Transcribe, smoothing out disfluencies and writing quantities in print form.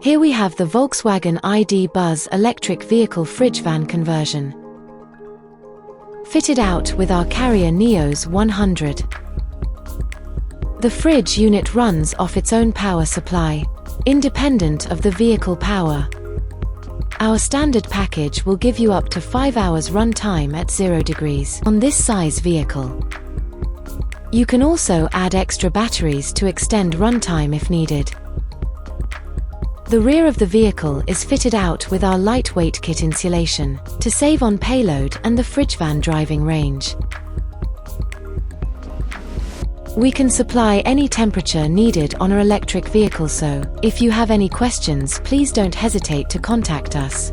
Here we have the Volkswagen ID Buzz electric vehicle Fridgevan conversion, fitted out with our Carrier Neos 100. The fridge unit runs off its own power supply, independent of the vehicle power. Our standard package will give you up to 5 hours run time at 0 degrees on this size vehicle. You can also add extra batteries to extend runtime if needed. The rear of the vehicle is fitted out with our lightweight kit insulation to save on payload and the Fridgevan driving range. We can supply any temperature needed on our electric vehicle, so if you have any questions, please don't hesitate to contact us.